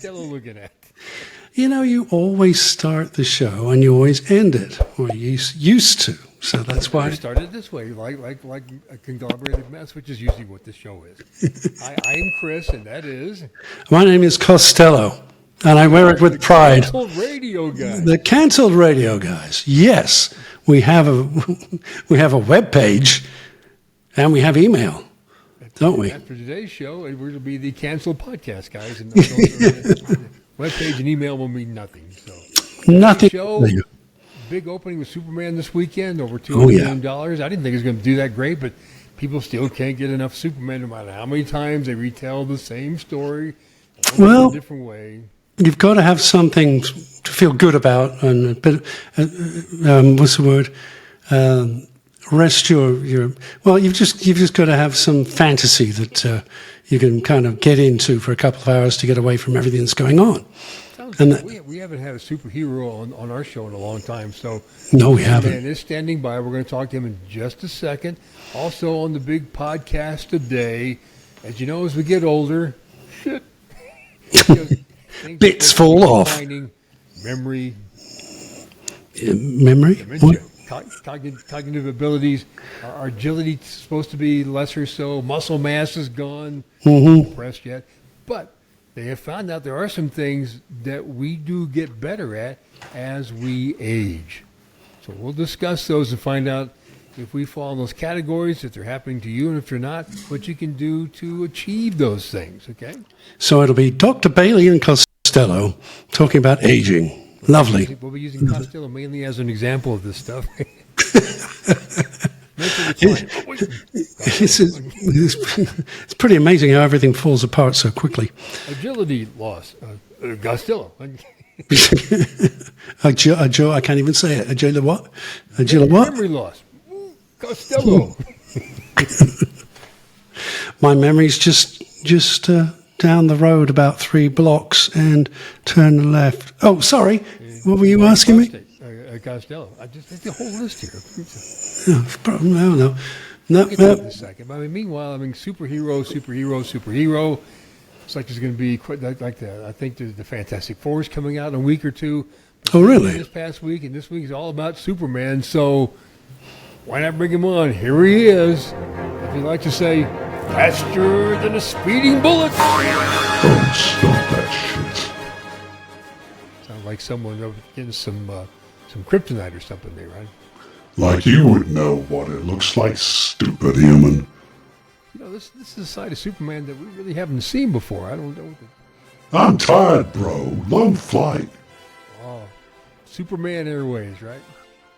Costello looking at? You always start the show and you always end it, or you used to. So that's why I started this way, like a conglomerated mess, which is usually what the show is. I am Chris, and that is my name is Costello, and I wear it with pride. Cancelled Radio Guy. The Cancelled Radio Guys. Yes, we have a web page, and we have email, don't we? After today's show, we're going to be the Cancelled Podcast Guys, and the webpage and email will mean nothing. So Nothing. Show. Big opening with Superman this weekend, over $200 million. I didn't think it was going to do that great, but people still can't get enough Superman no matter how many times they retell the same story in a different way. You've got to have something to feel good about, and what's the word? Rest your. Well, you've just got to have some fantasy that you can kind of get into for a couple of hours to get away from everything that's going on. And we haven't had a superhero on our show in a long time, so no, we haven't. Man is standing by. We're going to talk to him in just a second. Also on the big podcast today, as you know, as we get older, shit, bits fall off. Memory, what? Cognitive abilities. Our agility is supposed to be lesser, so muscle mass is gone. Mm-hmm. Depressed yet, but they have found out there are some things that we do get better at as we age. So we'll discuss those and find out if we fall in those categories, if they're happening to you, and if you're not, what you can do to achieve those things, okay? So it'll be Dr. Bailey and Costello talking about aging. Lovely. We'll be using Costello mainly as an example of this stuff. It's pretty amazing how everything falls apart so quickly. Agility loss. Costello. I can't even say it. Agility what? Agility what? Memory loss. Costello. My memory's just down the road about 3 blocks and turn left. Oh, sorry. What were you asking me? Costello. It's the whole list here. No. We'll get to that in a second. But meanwhile, superhero. It's like there's going to be quite like that. I think there's the Fantastic Four is coming out in a week or two. Oh, really? This past week, and this week is all about Superman. So why not bring him on? Here he is. If you like to say, faster than a speeding bullet. Oh, stop that shit. Sounds like someone getting some kryptonite or something there, right? Like you would know what it looks like, stupid human. This is a side of Superman that we really haven't seen before. I don't know. I'm tired, bro. Long flight. Oh, Superman Airways, right?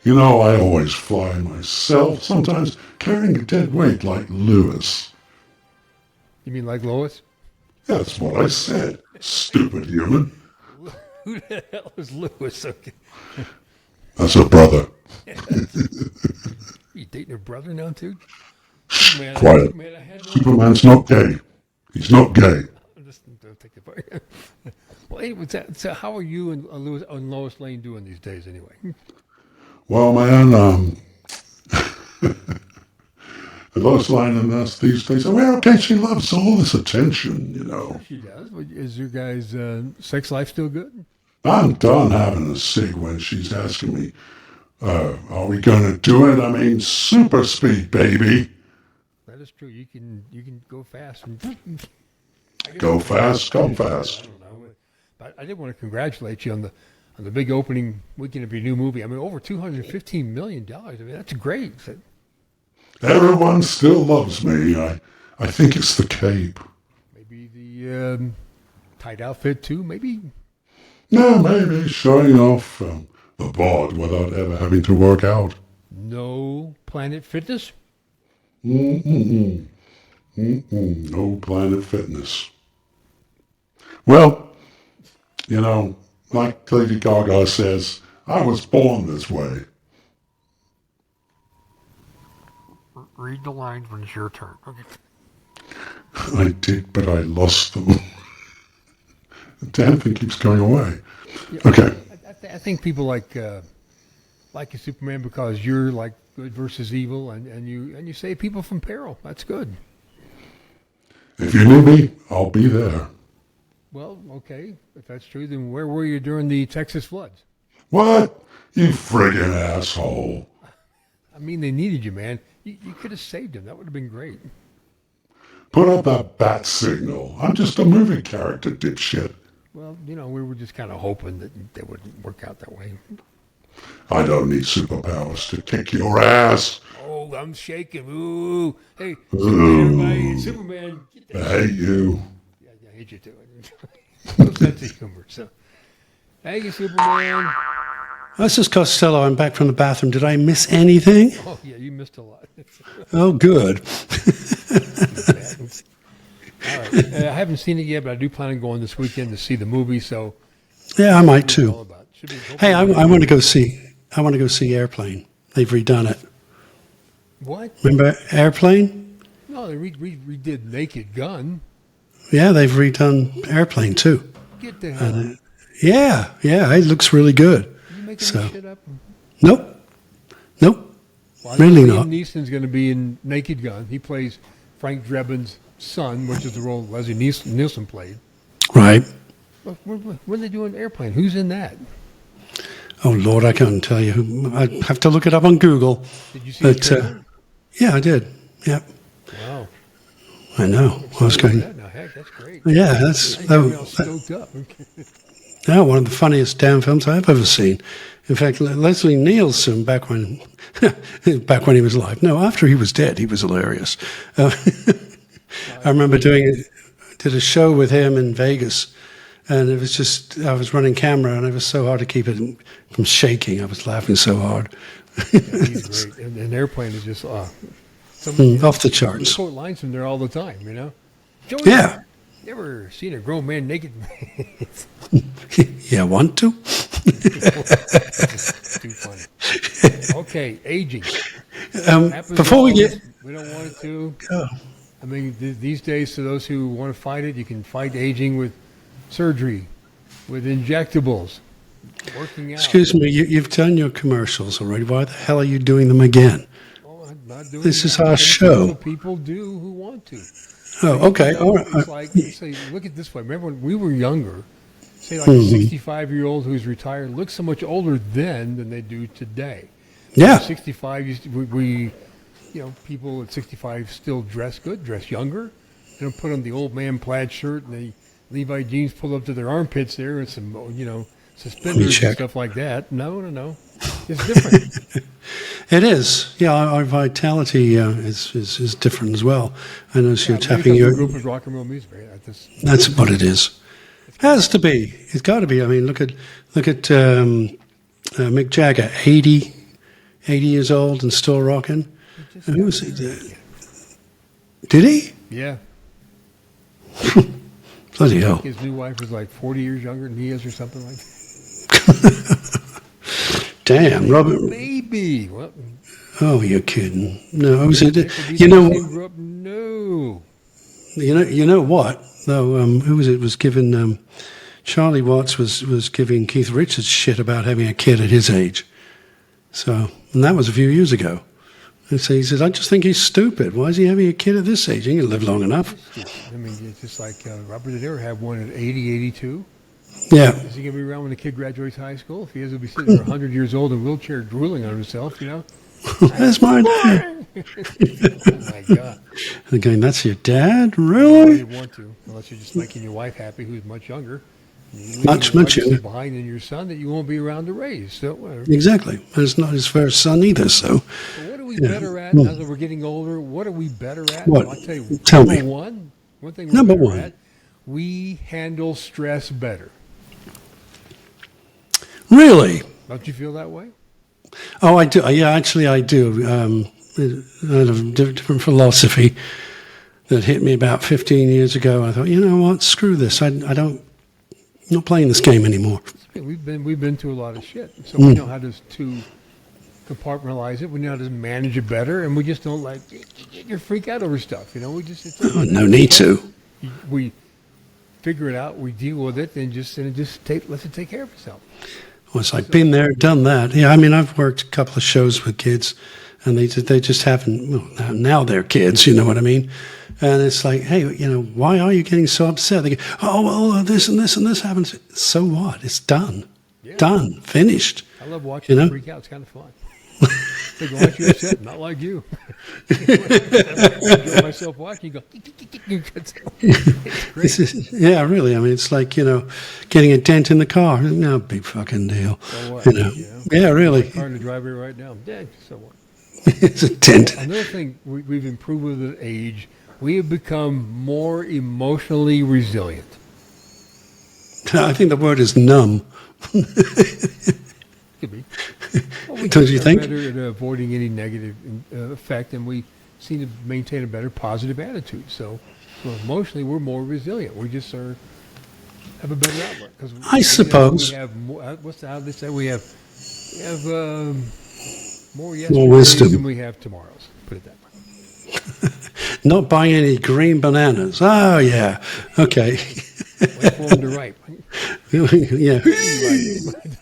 I always fly myself, sometimes carrying a dead weight like Lewis. You mean like Lois? That's what I said, stupid human. Who the hell is Lewis? Okay. That's her brother. You dating her brother now, too? Man, Quiet. Superman's not gay. He's not gay. Don't take it apart. Well, anyway, so how are you and Lois Lane doing these days, anyway? Well, man, Lois Lane and us these days, we're okay. She loves all this attention, She does. Is your guys' sex life still good? I'm done having a cig when she's asking me, are we going to do it? Super speed, baby. That is true. You can go fast. Go fast, come fast. I don't know. But I did want to congratulate you on the big opening weekend of your new movie. Over $215 million. That's great. Everyone still loves me. I think it's the cape. Maybe the tight outfit too, maybe? No, maybe showing off the bod without ever having to work out. No Planet Fitness? No Planet Fitness. Well, like Lady Gaga says, I was born this way. Read the lines when it's your turn. Okay. I did, but I lost them. The damn thing keeps going away. Yeah, okay. I think people like you, Superman, because you're like good versus evil, and you save people from peril. That's good. If you need me, I'll be there. Well, okay, if that's true, then where were you during the Texas floods? What? You friggin' asshole. I mean, they needed you, man. You could have saved them. That would have been great. Put up that bat signal. I'm just a movie character, dipshit. Well, we were just kind of hoping that they wouldn't work out that way. I don't need superpowers to kick your ass. Oh, I'm shaking. Ooh. Hey, Superman, everybody. Superman. Get that I hate you. Yeah, I hate you too. No sense of humor. So, hey, Superman. This is Costello. I'm back from the bathroom. Did I miss anything? Oh, yeah, you missed a lot. Oh, good. All right. I haven't seen it yet, but I do plan on going this weekend to see the movie. So, Yeah, I might it's all too. about. Should be Hey, I want to go see. I want to go see Airplane. They've redone it. What? Remember Airplane? No, they redid Naked Gun. Yeah, they've redone Airplane too. Get the hell. Yeah, it looks really good. You making So, this shit up? nope, Well, really Liam not. Neeson's going to be in Naked Gun. He plays Frank Drebin's son, which is the role Leslie Nielsen played. Right. But when are they doing Airplane? Who's in that? Oh Lord, I can't tell you. I'd have to look it up on Google. Did you see the But trailer? yeah, I did. Yep, Wow. I know. I was going. Now, heck, that's great. Yeah, that's I got me all stoked up. one of the funniest damn films I've ever seen. In fact, Leslie Nielsen, back when he was alive. No, after he was dead, he was hilarious. I remember did a show with him in Vegas, and it was just I was running camera, and it was so hard to keep it from shaking. I was laughing so hard. Yeah, he's great. And Airplane is just Off the we charts. quote lines from there all the time, Joey, Yeah. you ever seen a grown man naked? Yeah, want to? Too funny. Okay, aging. Happens Before to we all get, of us. We don't want it to. oh, I mean, these days, to those who want to fight it, you can fight aging with surgery, with injectables, working out. excuse me, you've done your commercials already. Why the hell are you doing them again? Oh, I'm not doing This is that. our That's show. what people do who want to. Oh, okay, all It's right. like, say, look at it this way. Remember when we were younger, say like Mm-hmm. a 65-year-old who's retired looks so much older then than they do today. Yeah, 65, people at 65 still dress good, dress younger. They don't put on the old man plaid shirt and the Levi jeans pulled up to their armpits there and some, suspenders and check. stuff like that. No. It's different. it is. Yeah, our vitality is different as well. I notice you're Maybe tapping because the your. group is rock and roll music. Right? That's what it is. Has to be. It's got to be. I mean, look at Mick Jagger, 80 years old and still rocking. And who was he? Did he? Yeah. Bloody hell. His new wife was like 40 years younger than he is or something like that. Damn, Robert. Maybe. What? Oh, you're kidding. No, was it? You grew up? No. You know what? Though, who was it? Was giving Charlie Watts was giving Keith Richards shit about having a kid at his age. So, and that was a few years ago. And so he said, I just think he's stupid. Why is he having a kid at this age? He can live long enough. I mean, it's just like Robert De Niro had one at 80, 82. Yeah. Is he going to be around when the kid graduates high school? If he is, he'll be sitting there 100 years old in a wheelchair drooling on himself, That's my dad. Oh, my God. Again, that's your dad? Why Really? you want to, unless you're just making your wife happy, who's much younger. You Much leave a younger. behind in your son that you won't be around to raise. So, Exactly. And it's not his first son either, so. so what are we better at now that we're getting older? What are we better at? What? I'll tell you, Tell number me. one thing we're Number better one. at, we handle stress better. Really? Don't you feel that way? Oh, I do. Yeah, actually, I do. I had a different philosophy that hit me about 15 years ago. I thought, you know what? Screw this. I'm not playing this game anymore. We've been through a lot of shit, so we know how to compartmentalize it. We know how to manage it better, and we just don't you freak out over stuff. We just Oh, no need to. we figure it out, we deal with it, and let it take care of itself. Well, it's like been there, done that. Yeah, I mean, I've worked a couple of shows with kids, and they just haven't. Well, now they're kids, you know what I mean? And it's like, hey, why are you getting so upset? They go, oh, well, this and this and this happens. So what? It's done. Yeah. Done. Finished. I love watching them freak out. It's kind of fun. They go, aren't you upset? Not like you. I enjoy myself watching. You go, it's great. Yeah, really. I mean, it's like, getting a dent in the car. No big fucking deal. So what? Yeah, really. Car in the driveway right now. Yeah, so what? It's a dent. Another thing we've improved with age, we have become more emotionally resilient. I think the word is numb. Could be. Well, Don't you think? Better at avoiding any negative effect, and we seem to maintain a better positive attitude. So emotionally, we're more resilient. We just have a better outlook. I suppose. We have more, how they say we have more yesterdays More wisdom than we have tomorrows. Put it that way. Not buying any green bananas. Oh, yeah. Okay. Wait for them to ripe. Yeah.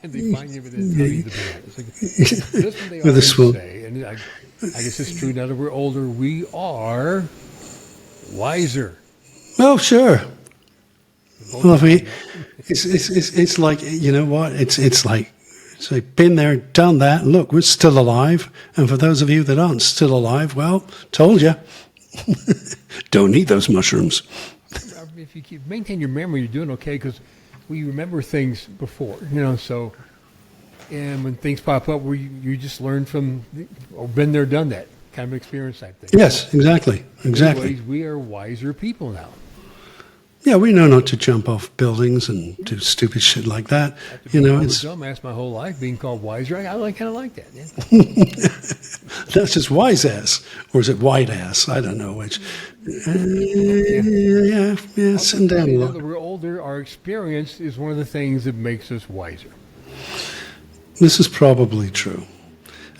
They find you within tell you the bananas. This one they With a always swoon. say, and I guess it's true now that we're older, we are wiser. Well, sure. Well, it's like, you know what? It's like been there, done that. Look, we're still alive. And for those of you that aren't still alive, well, told you. Don't eat those mushrooms. If you keep maintain your memory, you're doing okay because we remember things before, so, and when things pop up where you just learn from, or been there, done that kind of experience type thing. Yes, exactly. Anyways, we are wiser people now. Yeah, we know not to jump off buildings and do stupid shit like that. I It's dumbass my whole life being called wiser. I kind of like that. Yeah. that's just wise ass, or is it white ass? I don't know which. Yeah, sitting down a Now lot. that we're older, our experience is one of the things that makes us wiser. This is probably true.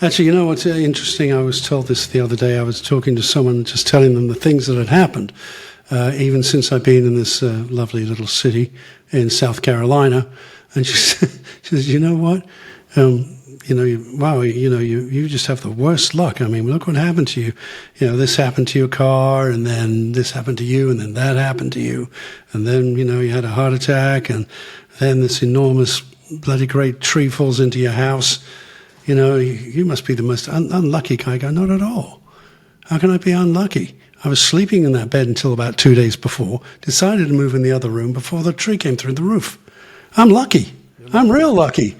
Actually, you know what's interesting? I was told this the other day. I was talking to someone, just telling them the things that had happened, even since I've been in this lovely little city in South Carolina. And she says, you know what? You just have the worst luck. I mean, look what happened to you. This happened to your car, and then this happened to you, and then that happened to you. And then, you had a heart attack, and then this enormous bloody great tree falls into your house. You must be the most unlucky guy. I go, not at all. How can I be unlucky? I was sleeping in that bed until about 2 days before, decided to move in the other room before the tree came through the roof. I'm lucky. I'm real lucky.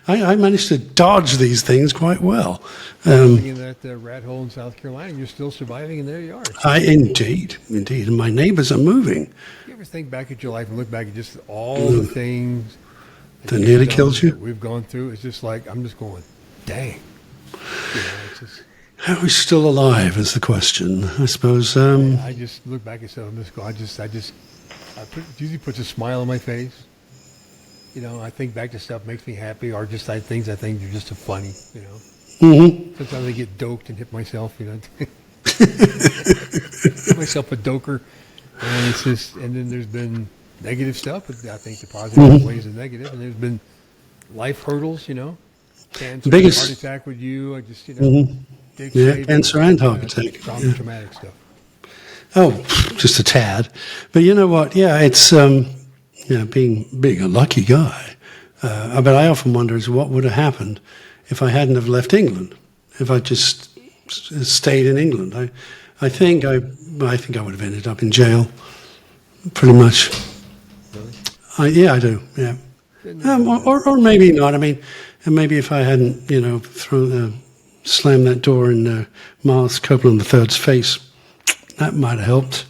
I managed to dodge these things quite well. In that rat hole in South Carolina, you're still surviving, and there you are. Indeed. And my neighbors are moving. You ever think back at your life and look back at just all the things that nearly killed you? We've gone through. It's just like, I'm just going, dang. It's just, How are we still alive is the question, I suppose. I just look back and say, it usually puts a smile on my face. I think back to stuff makes me happy, or just things I think are just funny. Mm-hmm. Sometimes I get doked and hit myself. Hit myself a doker, and it's just. And then there's been negative stuff, but I think the positive outweighs the negative. And there's been life hurdles. Cancer, biggest heart attack with you. I just cancer and heart attack. Traumatic stuff. Oh, just a tad. But you know what? Yeah, it's being a lucky guy. But I often wonder is what would have happened if I hadn't have left England, if I just stayed in England. I think I would have ended up in jail, pretty much. Really? I do. Yeah, or maybe not. I mean, and maybe if I hadn't, slammed that door in Miles Copeland III's face, that might have helped.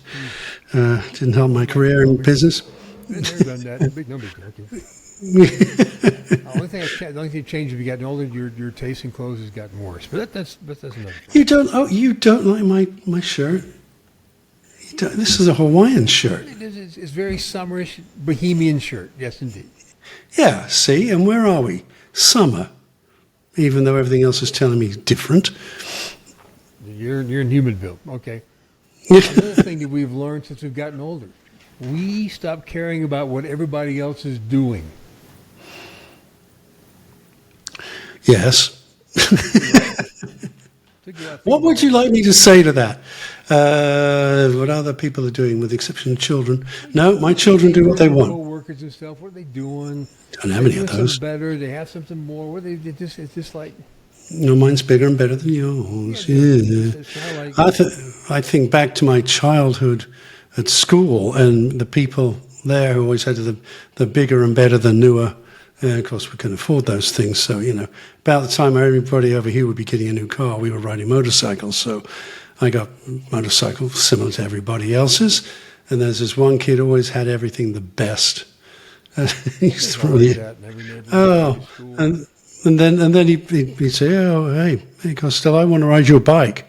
Didn't help my career in business. Been there, done that. Nobody's joking. The only thing changed if you gotten older, your taste in clothes has gotten worse. But that's another thing. You don't like my shirt? This is a Hawaiian shirt. It's very summerish, bohemian shirt. Yes, indeed. Yeah, see? And where are we? Summer. Even though everything else is telling me different. You're in Humanville. Okay. Another thing that we've learned since we've gotten older. We stop caring about what everybody else is doing. Yes. What would you like me to say to that? What other people are doing, with the exception of children? No, my children do what they want. Co-workers and stuff. What are they doing? Don't have They're any of doing those. something better. They have something more. What it's just like. No, mine's bigger and better than yours. Yeah, Yeah. it's kind of like. I think back to my childhood at school and the people there who always had the bigger and better, the newer. Of course, we couldn't afford those things. So, about the time everybody over here would be getting a new car, we were riding motorcycles. So I got motorcycles similar to everybody else's. And there's this one kid who always had everything the best. He's really, and then he'd say, "Oh, hey, Costello, I want to ride your bike."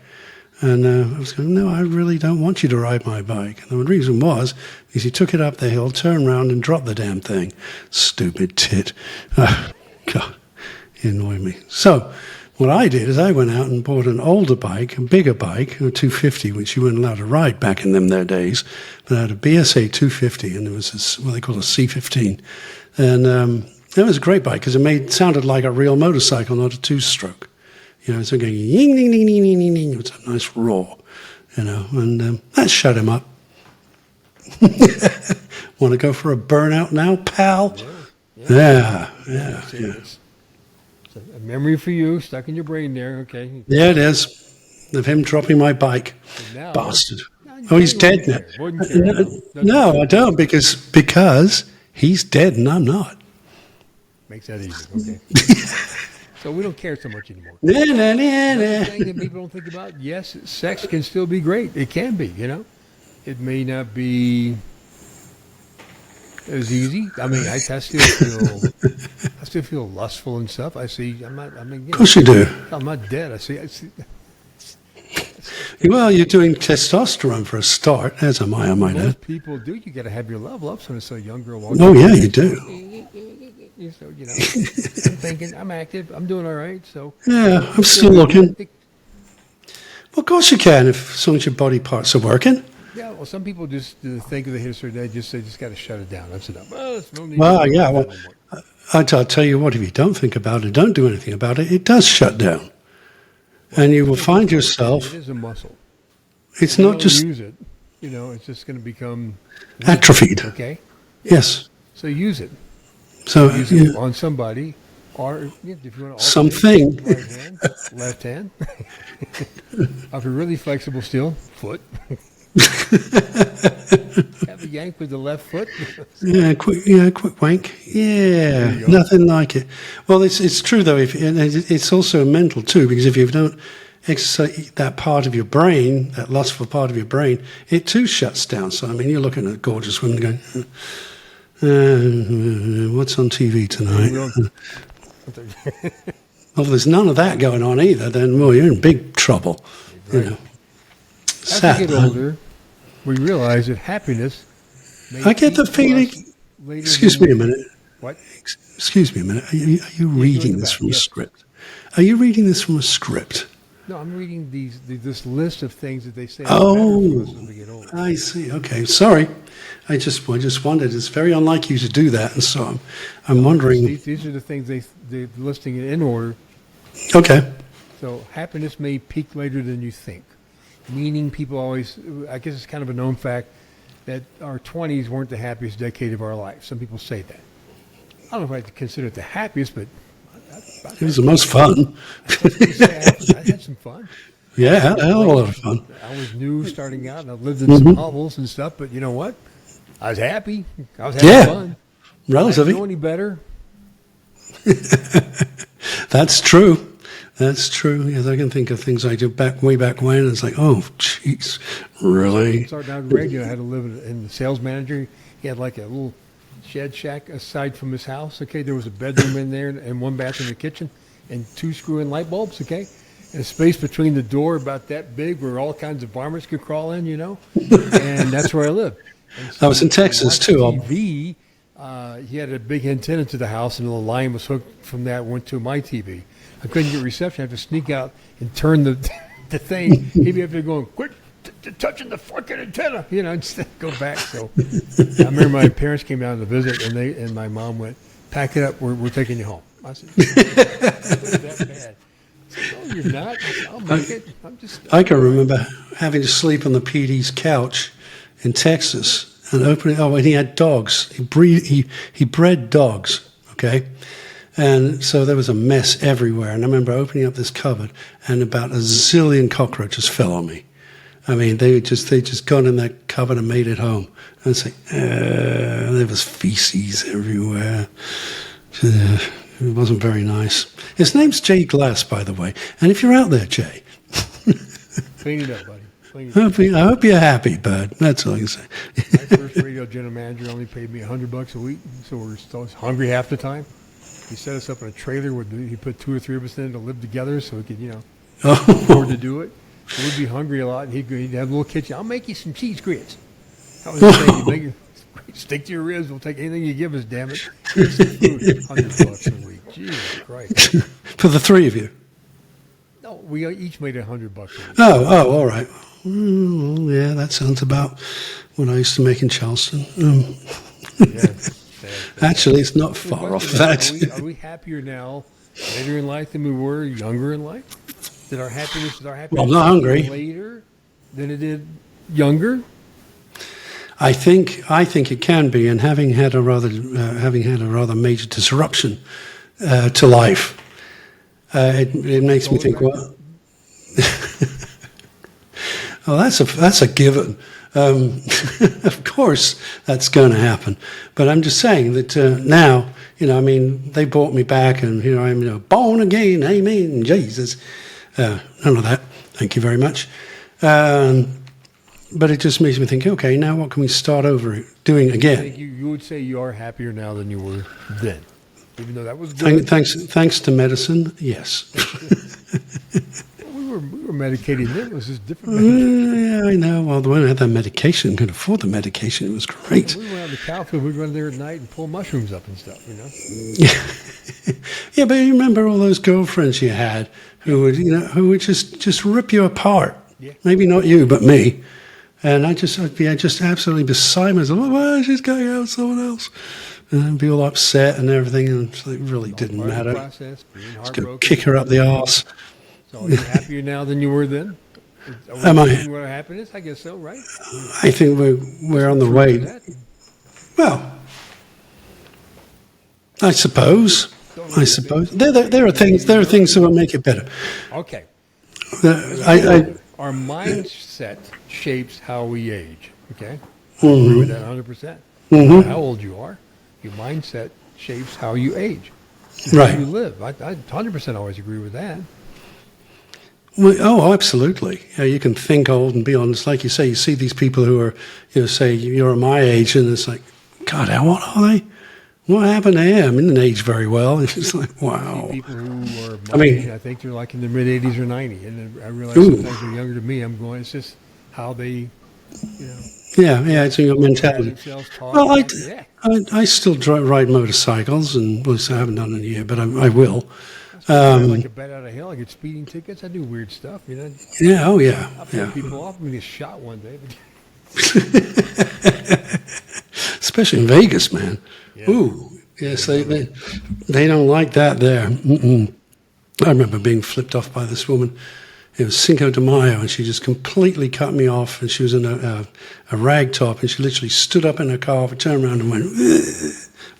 And I was going, "No, I really don't want you to ride my bike." And the reason was because he took it up the hill, turned around, and dropped the damn thing. Stupid tit. God, he annoyed me. So what I did is I went out and bought an older bike, a bigger bike, a 250, which you weren't allowed to ride back in them their days. But I had a BSA 250, and it was what they call a C15. And it was a great bike because it sounded like a real motorcycle, not a two-stroke. So going ying, ding, ding, ding, ding, ding, ding. It was a nice roar, and that shut him up. Want to go for a burnout now, pal? Yeah. It's a memory for you, stuck in your brain there. Okay. Yeah, it is. Of him dropping my bike, Now, bastard. Oh, he's dead now. Wouldn't care. No, I don't, because he's dead and I'm not. Makes that easy. Okay. So we don't care so much anymore. Nah. The thing that people don't think about, yes, sex can still be great. It can be, It may not be as easy. I mean, I still feel lustful and stuff. Of course you do. I'm not dead. I see. Well, you're doing testosterone for a start, as am I might add. Most people do. You got to have your level up so a young girl walks. Oh, yeah, you do. So, I'm thinking, I'm active, I'm doing all right, so. Yeah, I'm still looking. Well, of course you can, as long as your body parts are working. Yeah, well, some people just think of the hit a certain day, they just got to shut it down. That's enough. Well, there's no need I'll tell you what, if you don't think about it, don't do anything about it, it does shut down. And you will find yourself. It is a muscle. It's not just. Use it. It's just going to become. Atrophied. Okay? Yes. So use it. So use it on somebody, or if you want to something. Right hand, left hand. If you're really flexible, still foot. Have a yank with the left foot. quick wank. Yeah, nothing like it. Well, it's true though. And it's also mental too, because if you don't exercise that part of your brain, that lustful part of your brain, it too shuts down. So I mean, you're looking at gorgeous women going. What's on TV tonight? Well, if there's none of that going on either, then, well, you're in big trouble. Right. As we get older, we realize that happiness I get the feeling... Excuse me a minute. What? Excuse me a minute. Are you reading this from a script? Are you reading this from a script? No, I'm reading this list of things that they say. Oh, as we get older. I see. Okay, sorry. I just wondered. It's very unlike you to do that, and so I'm wondering. These are the things they're listing in order. Okay. So happiness may peak later than you think. Meaning, people always. I guess it's kind of a known fact that our 20s weren't the happiest decade of our life. Some people say that. I don't know if I'd consider it the happiest, but it was the most fun. I had some fun. Yeah, I had a lot of fun. I was new starting out, and I lived in some hovels and stuff, but you know what? I was happy. I was having fun. Relatively. I didn't know any better. That's true. That's true. Yes, I can think of things I did way back when. It's like, oh, jeez, really? Starting out in radio, I had to live in the sales manager. He had like a little shed shack aside from his house. Okay, there was a bedroom in there and one bathroom in the kitchen and 2 screw-in light bulbs. Okay, and a space between the door about that big where all kinds of varmints could crawl in. And that's where I lived. So I was in Texas too. TV. He had a big antenna to the house, and the line was hooked from that went to my TV. I couldn't get reception. I had to sneak out and turn the thing. He'd be up there going, "Quit touching the fucking antenna," and go back. So I remember my parents came down to visit, and my mom went, "Pack it up. We're taking you home." I said, "It was that bad." I said, you're not. I'll make it. I can remember having to sleep on the PD's couch in Texas and opening. Oh, and he had dogs. He bred dogs. Okay, and so there was a mess everywhere. And I remember opening up this cupboard, and about a zillion cockroaches fell on me. I mean, they just got in that cupboard and made it home. And it's like, there was feces everywhere. It wasn't very nice. His name's Jay Glass, by the way. And if you're out there, Jay, Clean it up, buddy. Clean it up. I hope you're happy, bud. That's all I can say. My first radio general manager only paid me $100 a week, so we're still hungry half the time. He set us up in a trailer where he put 2 or 3 of us in to live together, so we could, afford to do it. So we'd be hungry a lot, and he'd have a little kitchen. I'll make you some cheese grits. That was the thing. He'd make stick to your ribs. We'll take anything you give us, damn it. Here's some food. $100 a week. Jesus Christ. For the three of you. No, we each made $100 a week. Oh, all right. Yeah, that sounds about what I used to make in Charleston. Yeah. Actually, it's not far off that. Are we happier now, later in life, than we were younger in life? Did our happiness Well, not hungry. later than it did younger? I think it can be, and having had a rather major disruption to life, it makes me think. Well, well, that's a given. Of course, that's going to happen. But I'm just saying that now, they brought me back, and here I am, born again, amen, Jesus. None of that. Thank you very much. But it just makes me think, okay, now what can we start over doing again? I think you would say you are happier now than you were then, even though that was good. Thanks to medicine, yes. we were medicated then. It was just different. Yeah, I know. Well, when I had that medication, could afford the medication. It was great. We went out to the cow field. We'd run there at night and pull mushrooms up and stuff, Yeah, but you remember all those girlfriends you had who would just rip you apart. Yeah. Maybe not you, but me. And I'd be absolutely beside myself. Oh, well, she's going out with someone else. And I'd be all upset and everything. And it really didn't matter. I was going to kick her up the arse. So are you happier now than you were then? Am I? What happiness? I guess so, right? I think we're on the way. Well, I suppose. There are things that will make it better. Okay. I Our mindset shapes how we age. Okay. I Mm-hmm. agree with that 100%. No matter how old you are, your mindset shapes how you age. It's Right. How you live. I 100% always agree with that. Well, absolutely. You can think old and be honest. Like you say, you see these people who are, say you're my age, and it's like, God, how old are they? What happened to him? He didn't age very well. It's just like, wow. People who are my age, I think they're like in their mid 80s or 90, and then I realize sometimes they're younger than me. I'm going, it's just how they, Yeah, it's in your mentality. themselves talk. Well, Yeah. I still ride motorcycles, and well, I haven't done it in a year, but I will. I could bet out a hill. I get speeding tickets. I do weird stuff. Yeah, oh yeah, I pull yeah. people off. I'm gonna get shot one day. Especially in Vegas, man. Yeah. Ooh, yes, they don't like that there. Mm-mm. I remember being flipped off by this woman. It was Cinco de Mayo, and she just completely cut me off. And she was in a rag top, and she literally stood up in her car, turned around, and went. Ugh.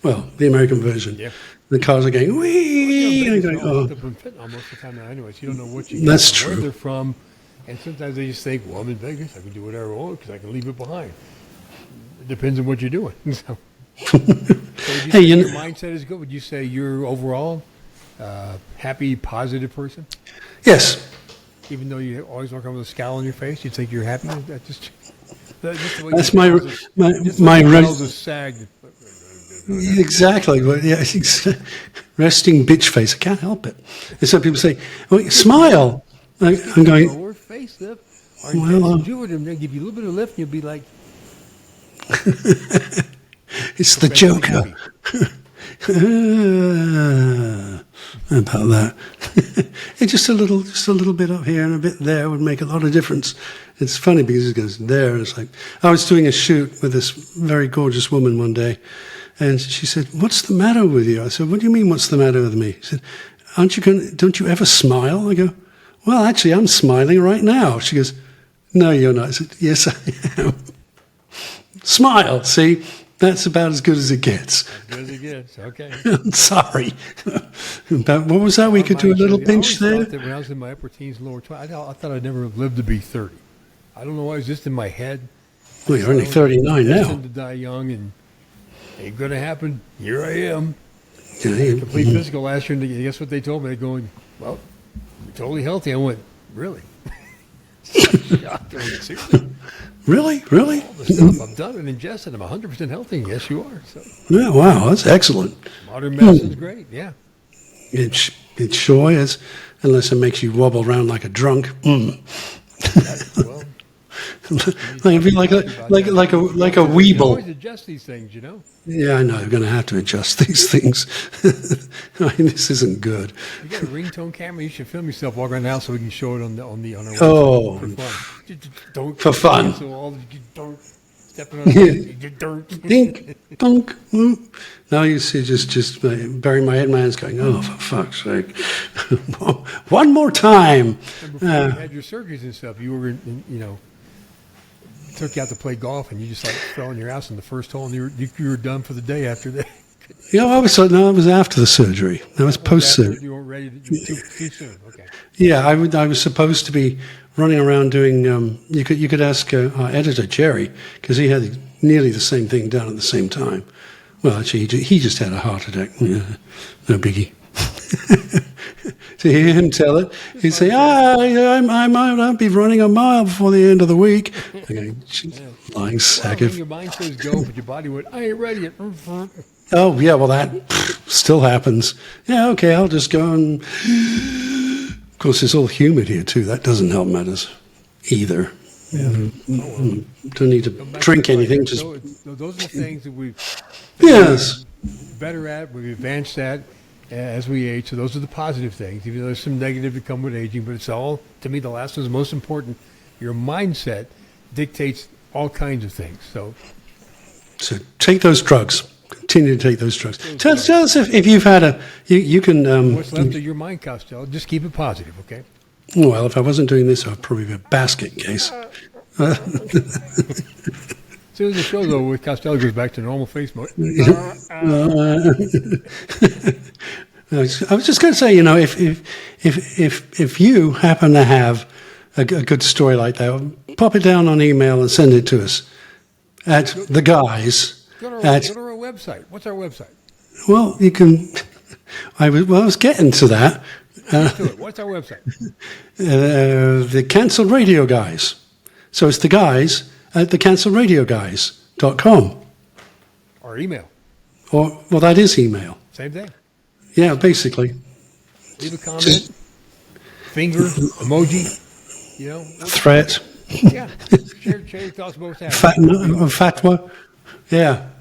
Well, the American version. Yeah. The cars are going. Wee, and I'm going, Most oh. of the time now, anyways. You don't know what you. That's get, where true. they're from, and sometimes they just think, "Well, I'm in Vegas. I can do whatever I want because I can leave it behind." It depends on what you're doing. So would you say your mindset is good? Would you say you're overall happy, positive person? Yes. Even though you always walk around with a scowl on your face, you think you're happy? That's the way That's my my nails are sagged. Exactly. Well, yeah, resting bitch face. I can't help it. And some people say, well, smile. I'm going, Lower face lift. Our Well, do with them. They give you a little bit of lift, and you'll be like, it's the Joker. About that. It's just a little bit up here and a bit there would make a lot of difference. It's funny because it goes there. And it's like, I was doing a shoot with this very gorgeous woman one day, and she said, "What's the matter with you?" I said, "What do you mean, what's the matter with me?" She said, don't you ever smile?" I go, well, actually, I'm smiling right now. She goes, no, you're not. I said, yes, I am. Smile. See, that's about as good as it gets. As good as it gets. Okay. I'm sorry. But what was that? We could do a little pinch I there. always thought that when I was in my upper teens, lower 20s, I thought I'd never live to be 30. I don't know why. It was just in my head. Well, you're only 39 now. Destined to die young, and ain't going to happen. Here I am. Yeah, Complete physical last year, and guess what they told me? They're going, well, you're totally healthy. I went, really? Shocked. I went, seriously? Really? Really? All the stuff I've done and ingested, I'm 100% healthy. Yes, you are. So Yeah, wow, that's excellent. modern medicine's great. Yeah. It sure is, unless it makes you wobble around like a drunk. Well, like a you weeble. always adjust these things, you know. Yeah, I know. I'm going to have to adjust these things. I mean, this isn't good. You got a ringtone camera. You should film yourself walking around the house so we can show it on our website Oh. for fun. Just don't For fun. So all you don't stepping on you don't. Dink, dunk. Now you see, just burying my head in my hands, going, "Oh, for fuck's sake, one more time." And before you had your surgeries and stuff, you were, took you out to play golf, and you just like fell on your ass in the first hole, and you were done for the day after that. I was after the surgery. That was post surgery. You weren't ready. Too soon. Okay. Yeah, I was supposed to be running around doing. You could ask our editor Jerry, because he had nearly the same thing done at the same time. Well, actually, he just had a heart attack. Yeah, no biggie. To hear him tell it, he'd say, I'll be running a mile before the end of the week. Okay, lying sack Well, of. your mind says go, but your body went, I ain't ready yet. Oh, yeah, well, that still happens. Yeah, okay, I'll just go and. Of course, it's all humid here, too. That doesn't help matters either. Yeah. Don't need to drink anything. Just Those are the things that we've yes. better at, we've advanced at as we age. So those are the positive things. Even though there's some negative that come with aging, but it's all, to me, the last one is most important. Your mindset dictates all kinds of things. So Take those drugs. Continue to take those drugs. Tell us if you've had you can. what's left of your mind, Costello, just keep it positive, okay? Well, if I wasn't doing this, I'd probably be a basket case. As soon as the show, though, with Costello goes back to normal face mode. I was just going to say, if you happen to have a good story like that, pop it down on email and send it to us at the guys. Go to our website. What's our website? Well, you can. I was getting to that. What's our website? The Cancelled Radio Guys. So it's the guys at thecancelledradioguys.com. Or email. Well, that is email. Same thing. Yeah, basically. Leave a comment. Finger, emoji. Threat. Yeah. Share your thoughts about what's happening. Fatwa.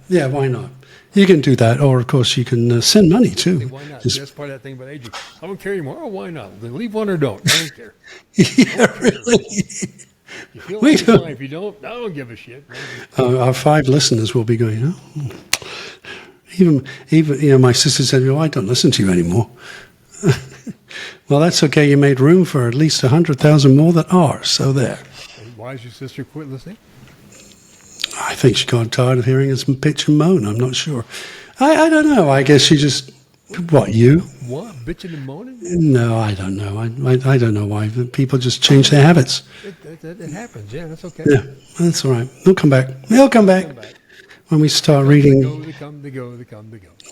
Yeah, why not? You can do that, or of course you can send money too. Why not? That's part of that thing about aging. I don't care anymore. Oh, why not? Then leave one or don't. I don't care. Yeah, really. You feel like it's fine. If you don't, I don't give a shit. Our 5 listeners will be going, even my sister said, I don't listen to you anymore. Well, that's okay. You made room for at least 100,000 more that are, so there. And why is your sister quit listening? I think she got tired of hearing us bitch and moan. I'm not sure. I don't know. I guess she just... What, you? What? Bitching and moaning? No, I don't know. I don't know why. People just change their habits. It happens. Yeah, that's okay. Yeah, that's all right. They'll come back. When we start reading... They come, they go.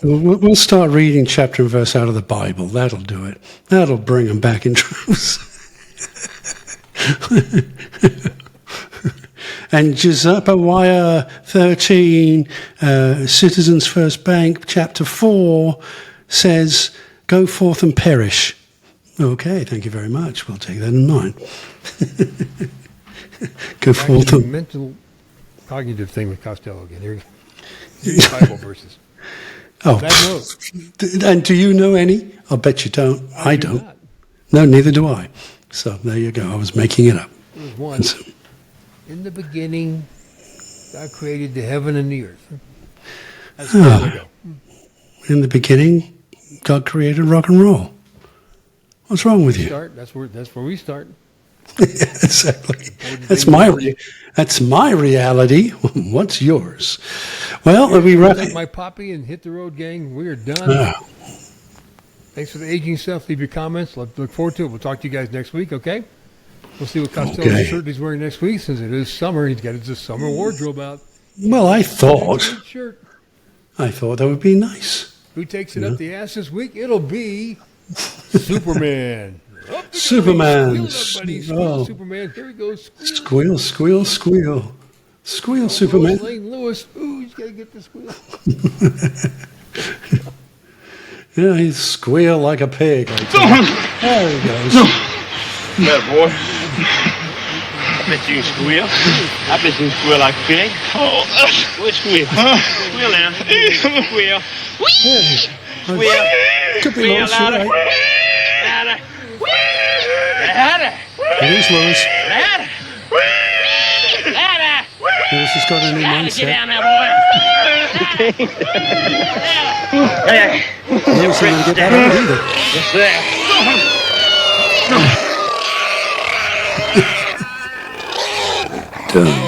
We'll start reading chapter and verse out of the Bible. That'll do it. That'll bring them back in droves. And Giuseppe Wire 13, Citizens First Bank, chapter 4, says, go forth and perish. Okay, thank you very much. We'll take that in mind. Go forth and... Mental cognitive thing with Costello again. Here's Bible verses. Oh, That note. and do you know any? I'll bet you don't. I do don't. not. No, neither do I. So there you go. I was making it up. There was one. In the beginning, God created the heaven and the earth. That's far ago. In the beginning, God created rock and roll. What's wrong with you? Start. That's where we start. Exactly. That's my reality. What's yours? Well, are we Take right? my poppy and hit the road, gang. We are done. Ah, Thanks for the aging stuff. Leave your comments. Look forward to it. We'll talk to you guys next week, okay? We'll see what Costello's Okay. shirt he's wearing next week since it is summer. He's got his summer wardrobe out. well, I thought Great shirt. that would be nice. Who takes it up the ass this week? It'll be Superman. Up the Superman. gully. Squeal up, buddy. Squeal, Oh. Superman. Here he goes. Squeal. Squeal, squeal, squeal. Squeal, Superman. Lois Lane Lewis. Ooh, he's got to get the squeal. Yeah, he'd squeal like a pig. I tell you. There he goes. That boy. I bet you can squeal. I bet you can squeal like a pig. Oh, we'll squeal. Squeal now. Squeal. Squeal. Could be Squeal Lois, louder. you're right. Louder. Louder. It is Lois. Louder. Louder. Lois has got a new Louder. Get mindset. down there, boy. Louder. Lois didn't get that out either. Just there. Done.